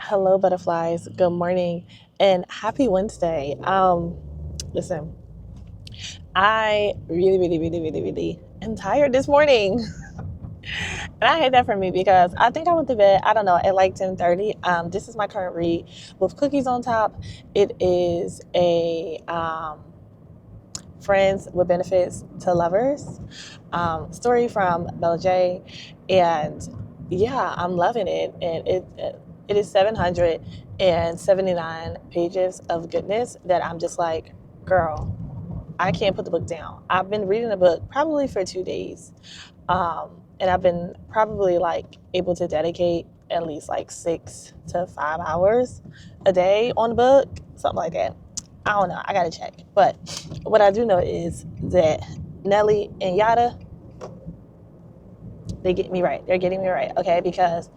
Hello, butterflies. Good morning and happy Wednesday. Listen, I really am tired this morning. And I hate that for me because I think I went to bed, I don't know, at like 10:30. This is my current read with cookies on top. It is a Friends with Benefits to Lovers story from Bella J. And yeah, I'm loving it. And it is 779 pages of goodness that I'm just like, girl, I can't put the book down. I've been reading the book probably for 2 days. And I've been probably like able to dedicate at least like 6 to 5 hours a day on the book, something like that. I don't know. I gotta check. But what I do know is that Nelly and Yada, they get me right. They're getting me right, okay? Because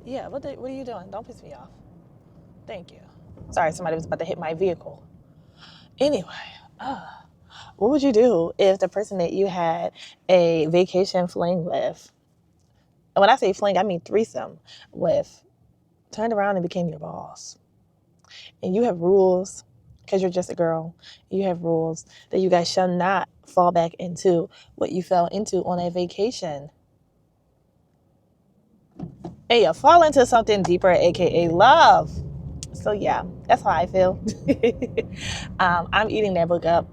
yeah, what are you doing? Don't piss me off. Thank you. Sorry, somebody was about to hit my vehicle. Anyway, what would you do if the person that you had a vacation fling with, and when I say fling, I mean threesome with, turned around and became your boss? And you have rules because you're just a girl. You have rules that you guys shall not fall back into what you fell into on a vacation. And you fall into something deeper, aka love. So yeah, that's how I feel. I'm eating that book up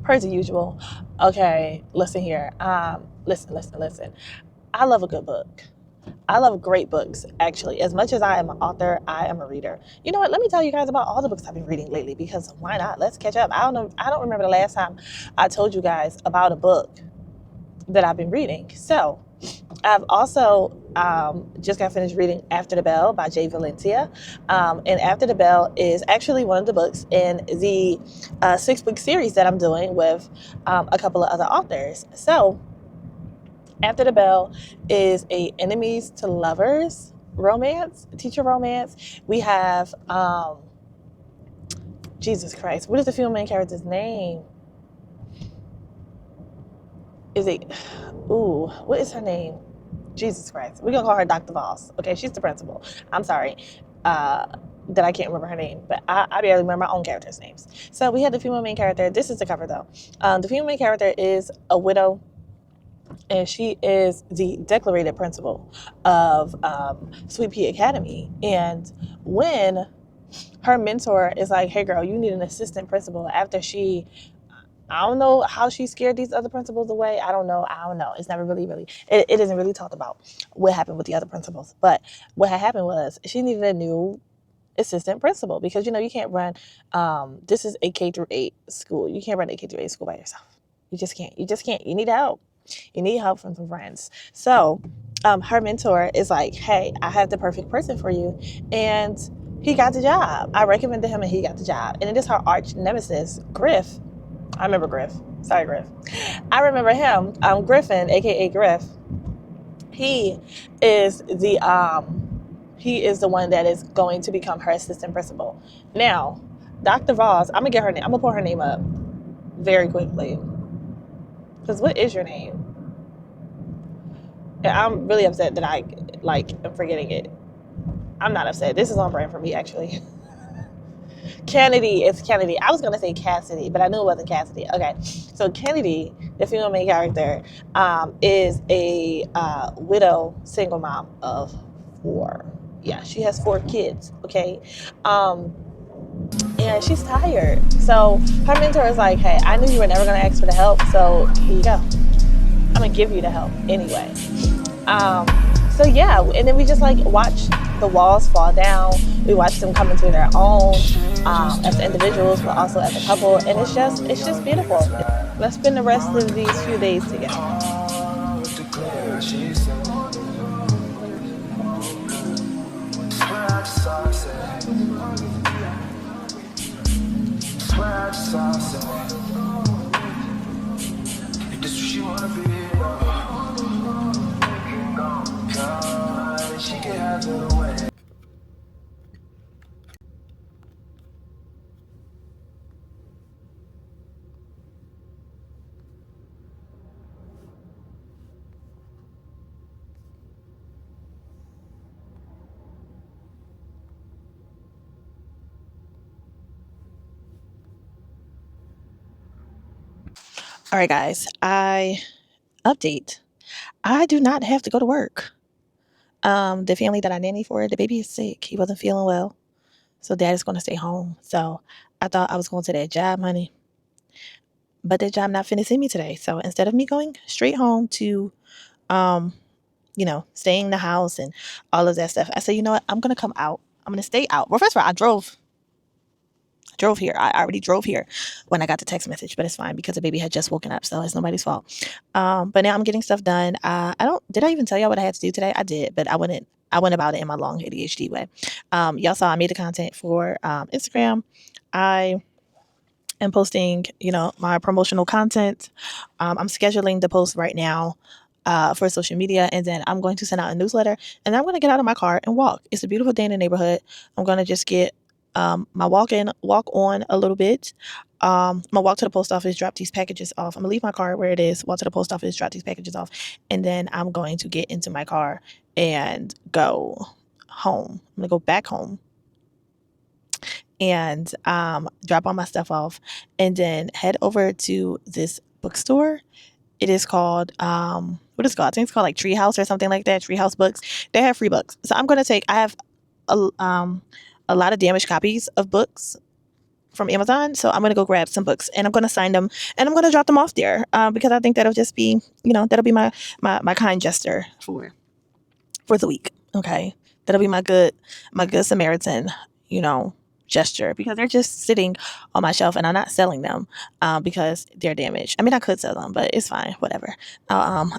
per usual. Okay, listen here. Listen. I love a good book. I love great books, actually. As much as I am an author, I am a reader. You know what? Let me tell you guys about all the books I've been reading lately, because why not? Let's catch up. I don't know. I don't remember the last time I told you guys about a book that I've been reading. So I've also just got finished reading After the Bell by Jay Valencia. And After the Bell is actually one of the books in the 6-book series that I'm doing with a couple of other authors. So After the Bell is a enemies to lovers romance, teacher romance. We have Jesus Christ. What is the female main character's name? Is it? Ooh, what is her name? Jesus Christ. We're gonna call her Dr. Voss. Okay, she's the principal. I'm sorry that I can't remember her name, but I barely remember my own characters' names. So we have the female main character. This is the cover though. The female main character is a widow, and she is the declarated principal of Sweet Pea Academy. And when her mentor is like, hey girl, you need an assistant principal, after she, I don't know how she scared these other principals away. I don't know. It's never it isn't really talked about what happened with the other principals. But what had happened was she needed a new assistant principal, because you can't run, this is a K through 8 school. You can't run a K through 8 school by yourself. You just can't. You need help. You need help from some friends. So her mentor is like, hey, I have the perfect person for you. And he got the job. I recommended him and he got the job. And it is her arch nemesis, Griff. I remember Griff. Sorry, Griff. I remember him, Griffin, aka Griff. He is the one that is going to become her assistant principal. Now, Dr. Voss, I'm gonna get her name. I'm gonna pull her name up very quickly. Because what is your name? And I'm really upset that I am forgetting it. I'm not upset. This is on brand for me, actually. Kennedy. It's Kennedy. I was going to say Cassidy, but I knew it wasn't Cassidy. Okay. So Kennedy, the female main character, is a widow single mom of 4. Yeah, she has 4 kids. Okay. And she's tired. So her mentor is like, hey, I knew you were never going to ask for the help. So here you go. I'm going to give you the help anyway. So yeah, and then we just watch the walls fall down. We watch them come into their own as individuals, but also as a couple, and it's just beautiful. Let's spend the rest of these few days together. All right, guys, I do not have to go to work. The family that I nanny for, the baby is sick. He wasn't feeling well. So dad is going to stay home. So I thought I was going to that job, honey. But that job not finna see me today. So instead of me going straight home to, um, staying in the house and all of that stuff, I said, you know what? I'm going to come out. I'm going to stay out. Well, first of all, I drove here. I already drove here when I got the text message, but it's fine because the baby had just woken up, so it's nobody's fault. But now I'm getting stuff done. Did I even tell y'all what I had to do today? I did, but I went about it in my long ADHD way. Y'all saw I made the content for Instagram. I am posting, my promotional content. I'm scheduling the post right now for social media, and then I'm going to send out a newsletter, and then I'm going to get out of my car and walk. It's a beautiful day in the neighborhood. I'm going to just get my walk on a little bit. I'm gonna walk to the post office, drop these packages off. I'm gonna leave my car where it is, walk to the post office, drop these packages off, and then I'm going to get into my car and go home. I'm gonna go back home and drop all my stuff off, and then head over to this bookstore. It is called what is it called? I think it's called like Treehouse or something like that. Treehouse Books. They have free books, so I'm gonna take. I have a lot of damaged copies of books from Amazon, so I'm gonna go grab some books and I'm gonna sign them and I'm gonna drop them off there because I think that'll just be, that'll be my kind gesture for the week. Okay, that'll be my good Samaritan, gesture, because they're just sitting on my shelf and I'm not selling them because they're damaged. I mean, I could sell them, but it's fine, whatever. I'll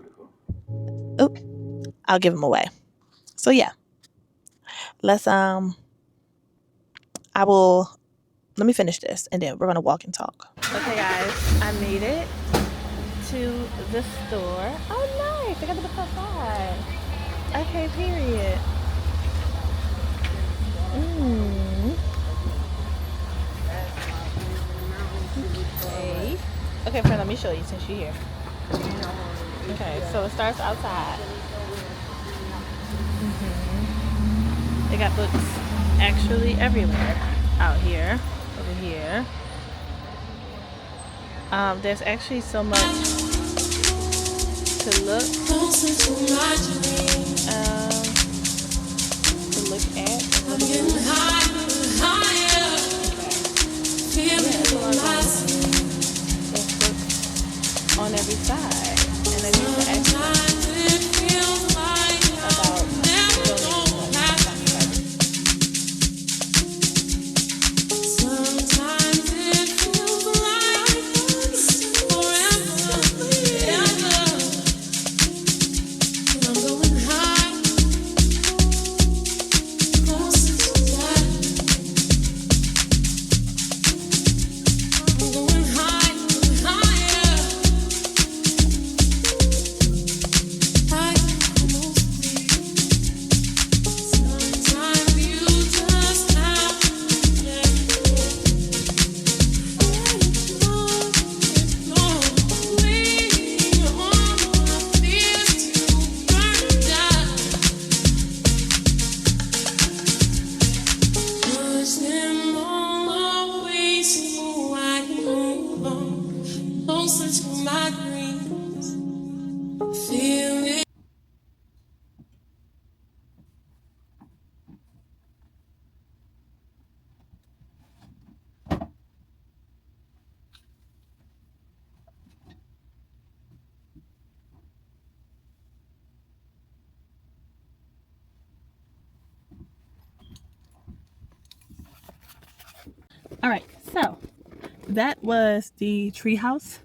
give them away. So yeah, let's let me finish this and then we're gonna walk and talk. Okay, guys, I made it to the store. Oh, nice! I got the book outside. Okay, period. Okay, friend, let me show you since you're here. Okay, so it starts outside. They got books actually everywhere. Out here, over here. There's actually so much to look at. There's books on every side, and I need to actually All right, so that was the Treehouse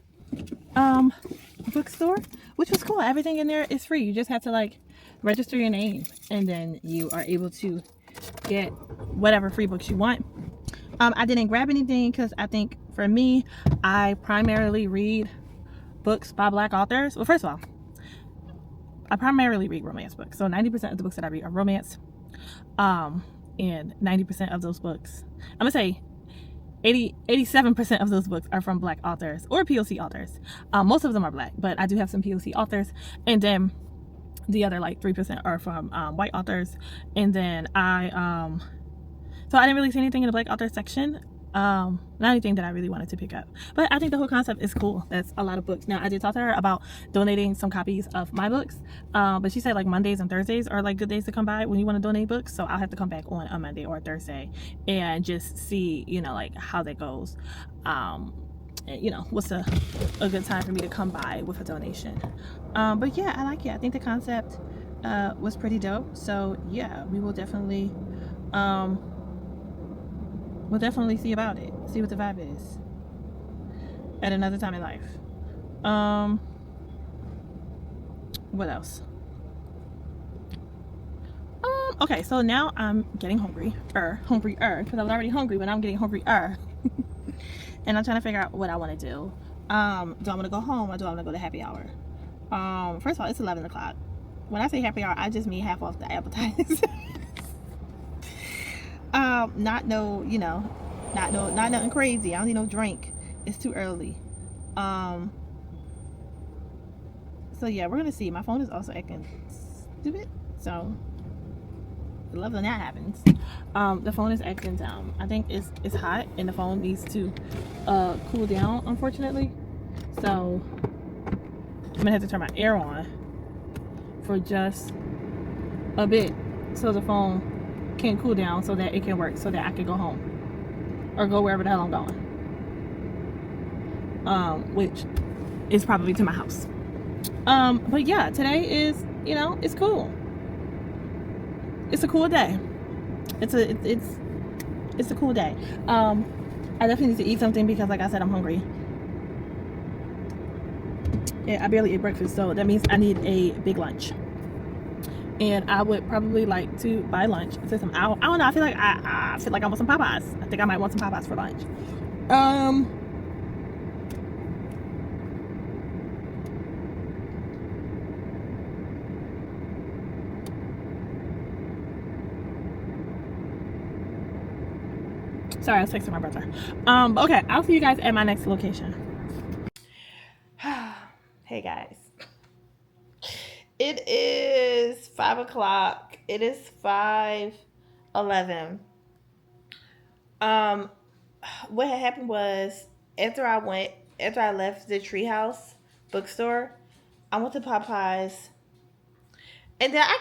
bookstore, which was cool. Everything in there is free. You just have to register your name, and then you are able to get whatever free books you want. I didn't grab anything because I think for me, I primarily read books by Black authors. Well, first of all, I primarily read romance books. So 90% of the books that I read are romance. And 90% of those books, I'm gonna say 87% of those books are from Black authors or POC authors. Most of them are Black, but I do have some POC authors, and then the other 3% are from white authors. And then so I didn't really see anything in the Black author section. Not anything that I really wanted to pick up, but I think the whole concept is cool. That's a lot of books. Now I did talk to her about donating some copies of my books, but she said like Mondays and Thursdays are like good days to come by when you want to donate books. So I'll have to come back on a Monday or a Thursday and just see, you know, like how that goes. And, you know, what's a good time for me to come by with a donation. But yeah, I like it. I think the concept was pretty dope. So yeah, we will definitely see about it, see what the vibe is at another time in life. What else? Okay, so now I'm getting hungrier, because I was already hungry, but I'm getting hungrier. And I'm trying to figure out what I want to do. Do I want to go home or do I want to go to happy hour? First of all, it's 11 o'clock. When I say happy hour, I just mean half off the appetizers. Not nothing crazy. I don't need no drink. It's too early. So yeah, we're gonna see. My phone is also acting stupid, so I love when that happens. The phone is acting dumb. I think it's hot and the phone needs to cool down, unfortunately. So I'm gonna have to turn my air on for just a bit so the phone can cool down so that it can work, so that I can go home or go wherever the hell I'm going, which is probably to my house. But yeah, today is, you know, it's cool. It's a cool day. It's a cool day. I definitely need to eat something because, like I said, I'm hungry. Yeah, I barely ate breakfast, so that means I need a big lunch. And I would probably like to buy lunch. I don't know. I feel like I want some Popeyes. I think I might want some Popeyes for lunch. Sorry, I was texting my brother. Okay, I'll see you guys at my next location. Hey guys. It is 5 o'clock. It is 5:11. What had happened was after I left the Treehouse bookstore, I went to Popeyes. And then I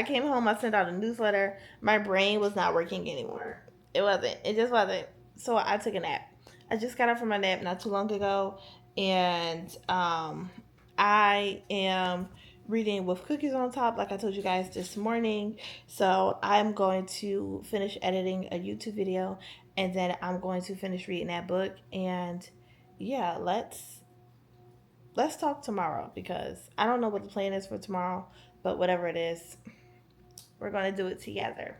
came home. I sent out a newsletter. My brain was not working anymore. It just wasn't. So I took a nap. I just got up from my nap not too long ago. And I am reading with cookies on top, like I told you guys this morning. So I'm going to finish editing a YouTube video. And then I'm going to finish reading that book. And yeah, let's talk tomorrow, because I don't know what the plan is for tomorrow, but whatever it is, we're going to do it together.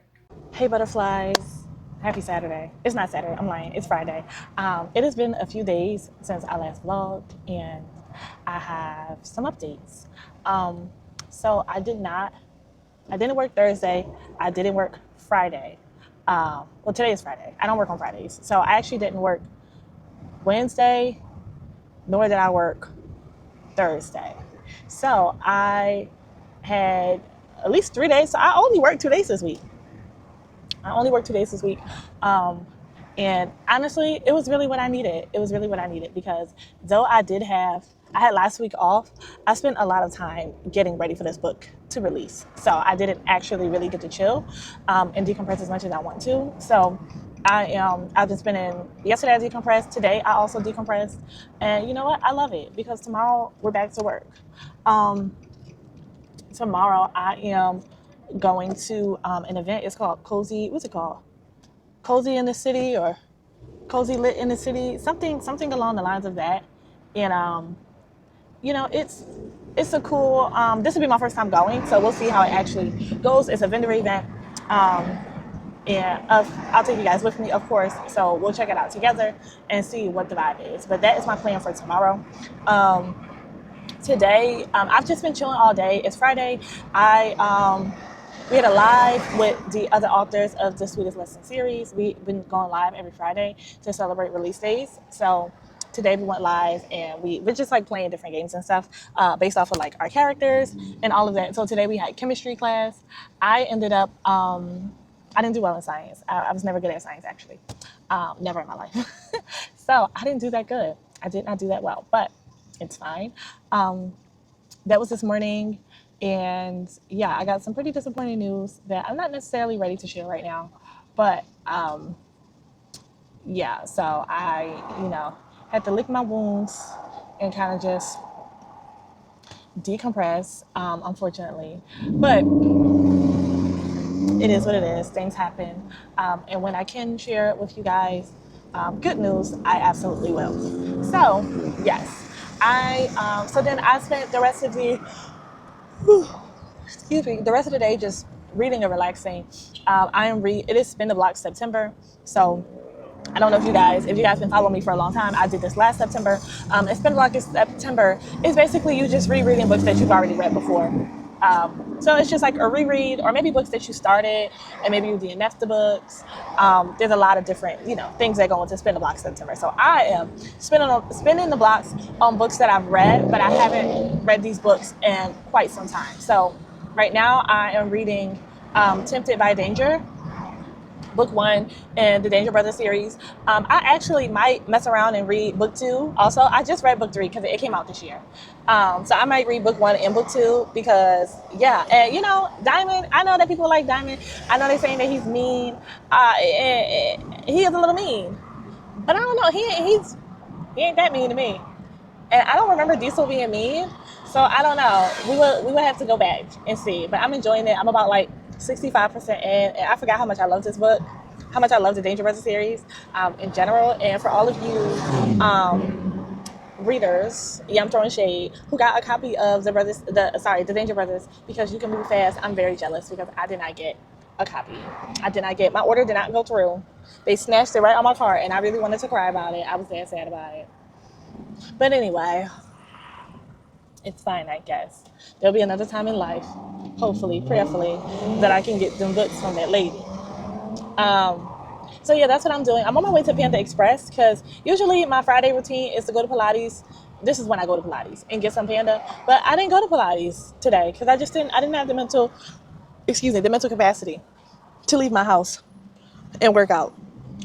Hey butterflies, happy Saturday. It's not Saturday, I'm lying, it's Friday. It has been a few days since I last vlogged, and I have some updates. So I didn't work Thursday, I didn't work Friday. Well, today is Friday. I don't work on Fridays. So I actually didn't work Wednesday, nor did I work Thursday. So I had at least 3 days. So I only worked 2 days this week. And honestly, it was really what I needed. Because though I had last week off, I spent a lot of time getting ready for this book to release. So I didn't actually really get to chill and decompress as much as I want to. So I've been spending, yesterday I decompressed, today I also decompressed. And you know what? I love it, because tomorrow we're back to work. Tomorrow I am going to an event. It's called Cozy in the City, or Cozy Lit in the City, something along the lines of that. And you know, it's a cool, this will be my first time going, so we'll see how it actually goes. It's a vendor event. And I'll take you guys with me, of course, so we'll check it out together and see what the vibe is. But that is my plan for tomorrow. Today, I've just been chilling all day. It's Friday. We had a live with the other authors of the Sweetest Lesson series. We've been going live every Friday to celebrate release days. So today we went live, and we're just like playing different games and stuff based off of like our characters and all of that. So today we had chemistry class. I ended up, I didn't do well in science. I was never good at science, actually. Never in my life. So I didn't do that good. I did not do that well, but it's fine. Um, that was this morning. And yeah, I got some pretty disappointing news that I'm not necessarily ready to share right now. But yeah, so I, had to lick my wounds and kind of just decompress, unfortunately. But it is what it is. Things happen. And when I can share it with you guys, good news, I absolutely will. So, yes. So then I spent the rest of the, excuse me, the rest of the day just reading and relaxing. It is Spin the Block September. So I don't know if you guys been following me for a long time. I did this last September. And Spin the Block is September is basically you just rereading books that you've already read before. So it's just like a reread, or maybe books that you started, and maybe you DNF the books. There's a lot of different, things that go into Spin the Block September. So I am spinning the blocks on books that I've read, but I haven't read these books in quite some time. So right now I am reading Tempted by Danger, book one in the Danger Brothers series. I actually might mess around and read book two. Also, I just read book three because it came out this year. So I might read book one and book two because, yeah. And, Diamond, I know that people like Diamond. I know they're saying that he's mean. He is a little mean. But I don't know. He ain't that mean to me. And I don't remember Diesel being mean. So I don't know. We would have to go back and see. But I'm enjoying it. I'm about like 65% in, and I forgot how much I love this book, how much I love the Danger Brothers series in general. And for all of you readers, yeah, I'm throwing shade, who got a copy of the Danger Brothers, because you can move fast. I'm very jealous because I did not get a copy. My order did not go through. They snatched it right on my cart, and I really wanted to cry about it. I was that sad about it. But anyway, it's fine, I guess. There'll be another time in life, hopefully, prayerfully, that I can get them books from that lady. So yeah, that's what I'm doing. I'm on my way to Panda Express because usually my Friday routine is to go to Pilates. This is when I go to Pilates and get some Panda. But I didn't go to Pilates today because I didn't have the mental capacity to leave my house and work out.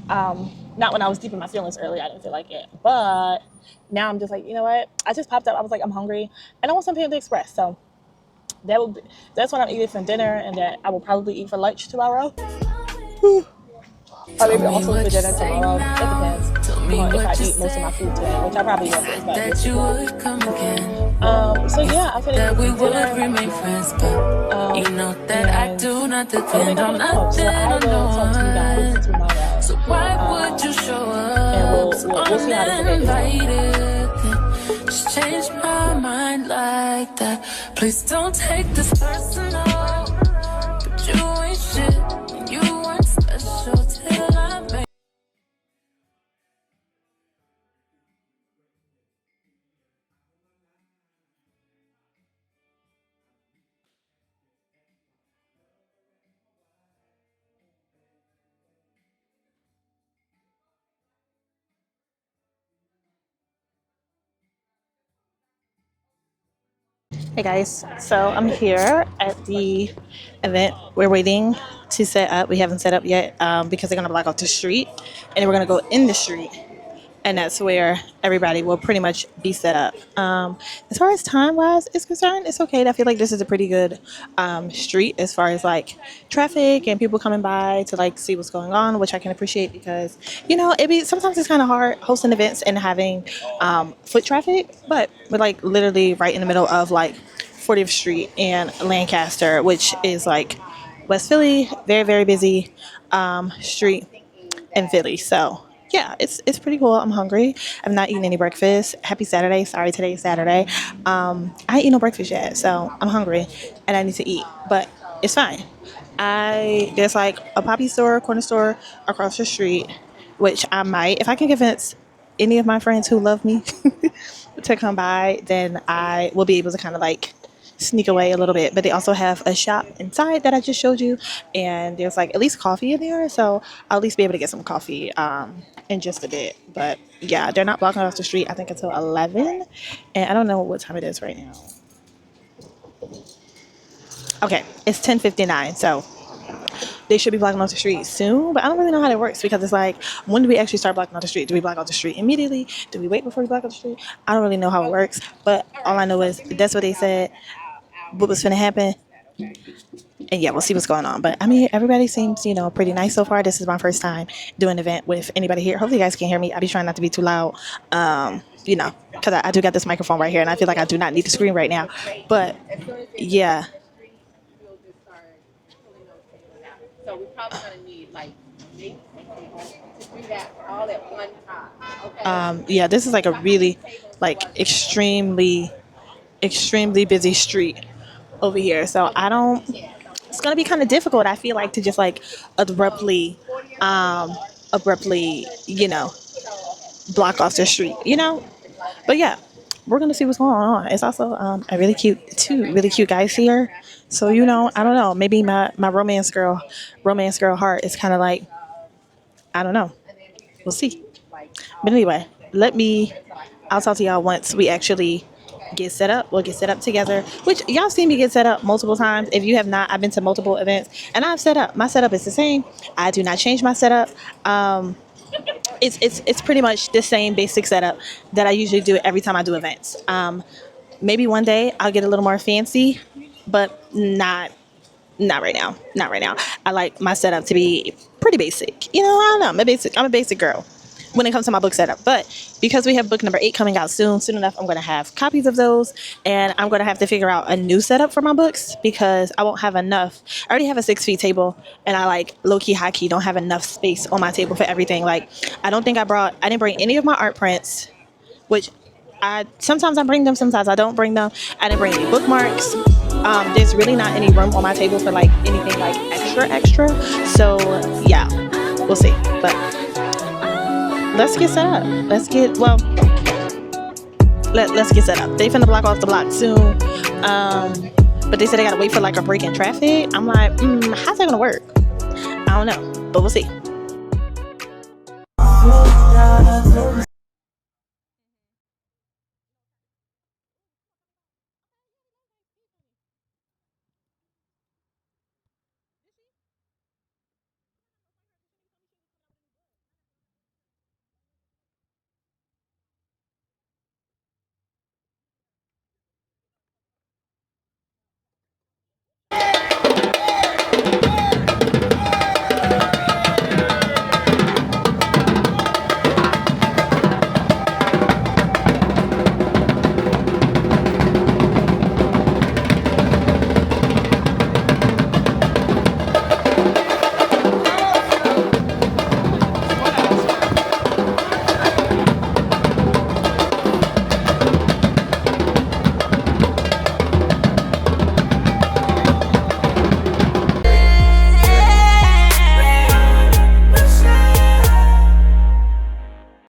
Not when I was deep in my feelings earlier, I didn't feel like it. But now I'm just like, you know what? I just popped up. I was like, I'm hungry and I want some Panda Express. So that's what I'm eating for dinner, and that I will probably eat for lunch tomorrow. Or maybe also for dinner tomorrow. It depends. If I eat most of my food today, which I probably won't. So yeah, I'm gonna eat dinner. You know that I do not depend on nothing or no one. So why would you show up? We'll see how this goes. Just change my mind like that. Please don't take this personal. But you ain't shit. You weren't special till I made. Hey guys, so I'm here at the event. We're waiting to set up. We haven't set up yet because they're gonna block off the street, and then we're gonna go in the street, and that's where everybody will pretty much be set up. As far as time wise is concerned, it's okay. I feel like this is a pretty good street as far as like traffic and people coming by to like see what's going on, which I can appreciate because sometimes it's kind of hard hosting events and having foot traffic, but we're like literally right in the middle of like 40th Street and Lancaster, which is like West Philly, very very busy street in Philly. So yeah, it's pretty cool. I'm hungry. I'm not eating any breakfast. Happy Saturday. Sorry, today is Saturday. I ain't eat no breakfast yet, so I'm hungry and I need to eat. But it's fine. There's like a poppy store, corner store across the street, which I might, if I can convince any of my friends who love me to come by, then I will be able to kind of like sneak away a little bit. But they also have a shop inside that I just showed you, and there's like at least coffee in there, so I'll at least be able to get some coffee in just a bit. But yeah, they're not blocking off the street I think until 11, and I don't know what time it is right now. Okay, it's 10:59, so they should be blocking off the street soon, but I don't really know how that works because it's like, when do we actually start blocking off the street? Do we block off the street immediately? Do we wait before we block off the street? I don't really know how it works, but all I know is that's what they said, what was finna happen. And yeah, we'll see what's going on. But I mean, everybody seems, pretty nice so far. This is my first time doing an event with anybody here. Hopefully you guys can hear me. I be trying not to be too loud, because I do got this microphone right here and I feel like I do not need to scream right now. But yeah. So we're probably gonna need like maybe to do that all at one time. Okay. Yeah, this is like a really extremely busy street over here. So it's gonna be kind of difficult, I feel like, to just like abruptly block off the street. But yeah, we're gonna see what's going on. It's also two really cute guys here. So I don't know, maybe my romance girl heart is kind of like, I don't know, we'll see. But anyway, I'll talk to y'all once we actually get set up. We'll get set up together, which y'all seen me get set up multiple times. If you have not, I've been to multiple events and I've set up. My setup is the same. I do not change my setup. It's pretty much the same basic setup that I usually do every time I do events. Maybe one day I'll get a little more fancy, but not right now. Not right now. I like my setup to be pretty basic. I don't know. I'm a basic girl when it comes to my book setup. But because we have book number 8 coming out soon enough, I'm going to have copies of those, and I'm going to have to figure out a new setup for my books because I won't have enough. I already have a 6 feet table, and I low-key, high-key don't have enough space on my table for everything. I didn't bring any of my art prints, which sometimes I bring them, sometimes I don't bring them. I didn't bring any bookmarks. There's really not any room on my table for anything extra. So yeah, we'll see. But let's get set up. Let's get set up. They finna block off the block soon. But they said they gotta wait for a break in traffic. I'm like, how's that gonna work? I don't know, but we'll see.